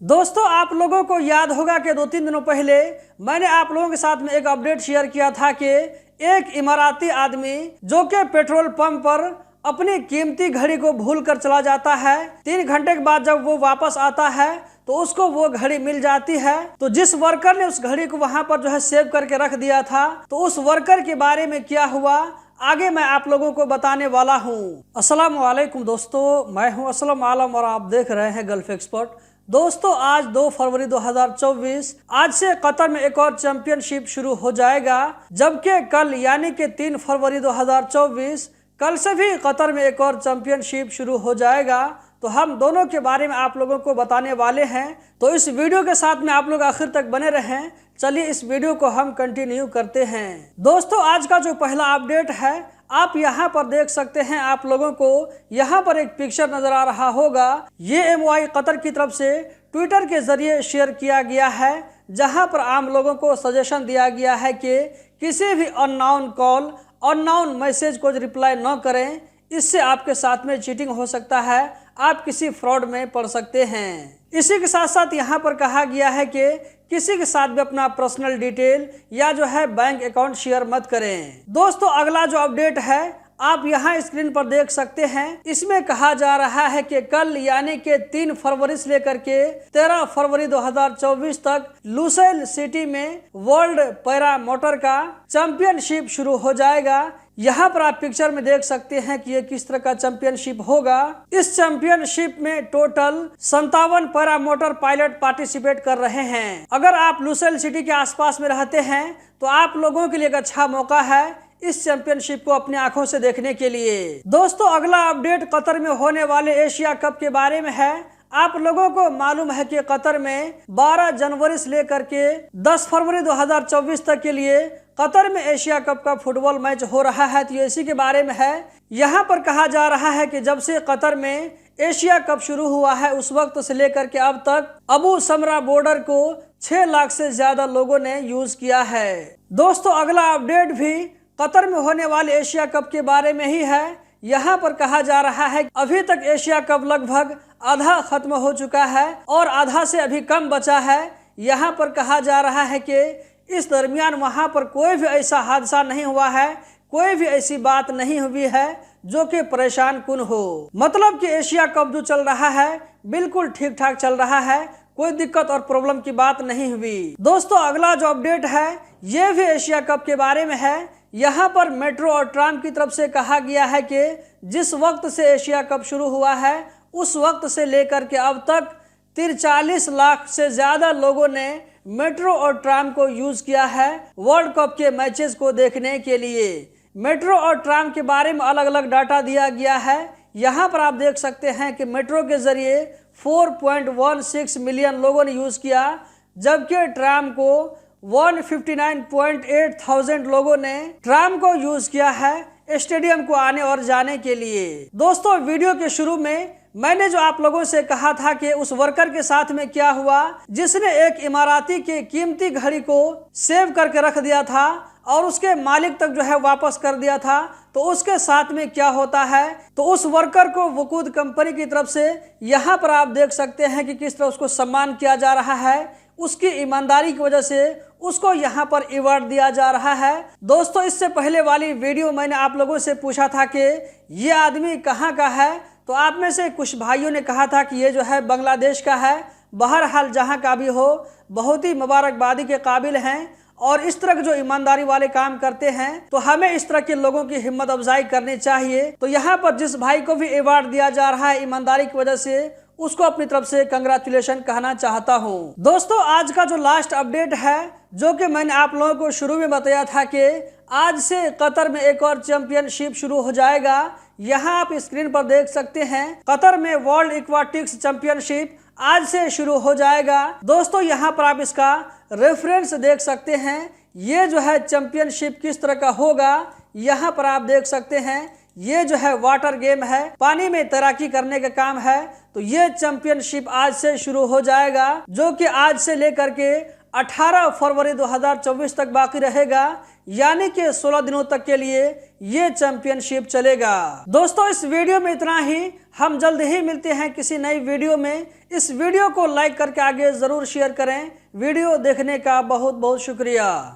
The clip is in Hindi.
दोस्तों, आप लोगों को याद होगा कि 2-3 दिनों पहले मैंने आप लोगों के साथ में एक अपडेट शेयर किया था कि एक इमाराती आदमी जो कि पेट्रोल पंप पर अपनी कीमती घड़ी को भूल कर चला जाता है। 3 घंटे के बाद जब वो वापस आता है तो उसको वो घड़ी मिल जाती है। तो जिस वर्कर ने उस घड़ी को वहां पर जो है सेव करके रख दिया था, तो उस वर्कर के बारे में क्या हुआ आगे मैं आप लोगों को बताने वाला हूं। अस्सलाम वालेकुम दोस्तों, मैं हूं असलम आलम और आप देख रहे हैं गल्फ एक्सपर्ट। दोस्तों, आज 2 फरवरी 2024 आज से कतर में एक और चैंपियनशिप शुरू हो जाएगा, जबकि कल यानी कि 3 फरवरी 2024 कल से भी कतर में एक और चैंपियनशिप शुरू हो जाएगा। तो हम दोनों के बारे में आप लोगों को बताने वाले हैं, तो इस वीडियो के साथ में आप लोग आखिर तक बने रहें। चलिए इस वीडियो को हम कंटिन्यू करते हैं। दोस्तों, आज का जो पहला अपडेट है आप यहाँ पर देख सकते हैं। आप लोगों को यहाँ पर एक पिक्चर नजर आ रहा होगा। ये MOI कतर की तरफ से ट्विटर के जरिए शेयर किया गया है, जहाँ पर आम लोगों को सजेशन दिया गया है कि किसी भी अननोन कॉल अननोन मैसेज को रिप्लाई न करें। इससे आपके साथ में चीटिंग हो सकता है, आप किसी फ्रॉड में पड़ सकते हैं। इसी के साथ साथ यहाँ पर कहा गया है कि किसी के साथ भी अपना पर्सनल डिटेल या जो है बैंक अकाउंट शेयर मत करें। दोस्तों, अगला जो अपडेट है आप यहाँ स्क्रीन पर देख सकते हैं। इसमें कहा जा रहा है कि कल यानी कि 3 फरवरी से लेकर के 13 फरवरी 2024 तक लुसेल सिटी में वर्ल्ड पैरा मोटर का चैंपियनशिप शुरू हो जाएगा। यहाँ पर आप पिक्चर में देख सकते हैं कि ये किस तरह का चैंपियनशिप होगा। इस चैंपियनशिप में total 57 para motor pilot participate कर रहे हैं। अगर आप लुसेल सिटी के आसपास में रहते हैं तो आप लोगों के लिए एक अच्छा मौका है इस चैंपियनशिप को अपनी आंखों से देखने के लिए। दोस्तों, अगला अपडेट कतर में होने वाले एशिया कप के बारे में है। आप लोगों को मालूम है कि कतर में 12 जनवरी से लेकर के 10 फरवरी 2024 तक के लिए कतर में एशिया कप का फुटबॉल मैच हो रहा है। तो इसी के बारे में है। यहाँ पर कहा जा रहा है कि जब से कतर में एशिया कप शुरू हुआ है उस वक्त से लेकर के अब तक अबू समरा बॉर्डर को 6 लाख से ज्यादा लोगों ने यूज किया है। दोस्तों, अगला अपडेट भी कतर में होने वाले एशिया कप के बारे में ही है। यहाँ पर कहा जा रहा है अभी तक एशिया कप लगभग आधा खत्म हो चुका है और आधा से अभी कम बचा है। यहाँ पर कहा जा रहा है कि इस दरमियान वहाँ पर कोई भी ऐसा हादसा नहीं हुआ है, कोई भी ऐसी बात नहीं हुई है जो कि परेशान कुन हो। मतलब कि एशिया कप जो चल रहा है बिल्कुल ठीक ठाक चल रहा है, कोई दिक्कत और प्रॉब्लम की बात नहीं हुई। दोस्तों, अगला जो अपडेट है ये भी एशिया कप के बारे में है। यहाँ पर मेट्रो और ट्राम की तरफ से कहा गया है कि जिस वक्त से एशिया कप शुरू हुआ है उस वक्त से लेकर के अब तक 43 लाख से ज्यादा लोगों ने मेट्रो और ट्राम को यूज किया है वर्ल्ड कप के मैचेस को देखने के लिए। मेट्रो और ट्राम के बारे में अलग अलग डाटा दिया गया है। यहाँ पर आप देख सकते हैं कि मेट्रो के जरिए 4.16 मिलियन लोगों ने यूज किया, जबकि ट्राम को 159.8 थाउजेंड लोगों ने ट्राम को यूज किया है स्टेडियम को आने और जाने के लिए। दोस्तों, वीडियो के शुरू में मैंने जो आप लोगों से कहा था कि उस वर्कर के साथ में क्या हुआ जिसने एक इमाराती के कीमती घड़ी को सेव करके रख दिया था और उसके मालिक तक जो है वापस कर दिया था, तो उसके साथ में क्या होता है। तो उस वर्कर को वकूद कंपनी की तरफ से यहाँ पर आप देख सकते हैं कि किस तरह उसको सम्मान किया जा रहा है। उसकी ईमानदारी की वजह से उसको यहाँ पर अवार्ड दिया जा रहा है। दोस्तों, इससे पहले वाली वीडियो मैंने आप लोगों से पूछा था कि ये आदमी कहाँ का है, तो आप में से कुछ भाइयों ने कहा था कि ये जो है बांग्लादेश का है। बहरहाल जहाँ का भी हो, बहुत ही मुबारकबादी के काबिल हैं और इस तरह के जो ईमानदारी वाले काम करते हैं तो हमें इस तरह के लोगों की हिम्मत अफजाई करनी चाहिए। तो यहाँ पर जिस भाई को भी अवार्ड दिया जा रहा है ईमानदारी की वजह से, उसको अपनी तरफ से कंग्रेचुलेशन कहना चाहता हूँ। दोस्तों, आज का जो लास्ट अपडेट है जो कि मैंने आप लोगों को शुरू में बताया था कि आज से कतर में एक और चैंपियनशिप शुरू हो जाएगा। यहाँ आप स्क्रीन पर देख सकते हैं कतर में वर्ल्ड एक्वाटिक्स चैंपियनशिप आज से शुरू हो जाएगा। दोस्तों, यहाँ पर आप इसका रेफरेंस देख सकते हैं। ये जो है चैंपियनशिप किस तरह का होगा यहाँ पर आप देख सकते हैं। ये जो है वाटर गेम है, पानी में तैराकी करने का काम है। तो ये चैंपियनशिप आज से शुरू हो जाएगा जो कि आज से लेकर के 18 फरवरी 2024 तक बाकी रहेगा, यानी कि 16 दिनों तक के लिए ये चैंपियनशिप चलेगा। दोस्तों, इस वीडियो में इतना ही। हम जल्द ही मिलते हैं किसी नई वीडियो में। इस वीडियो को लाइक करके आगे ज़रूर शेयर करें। वीडियो देखने का बहुत बहुत शुक्रिया।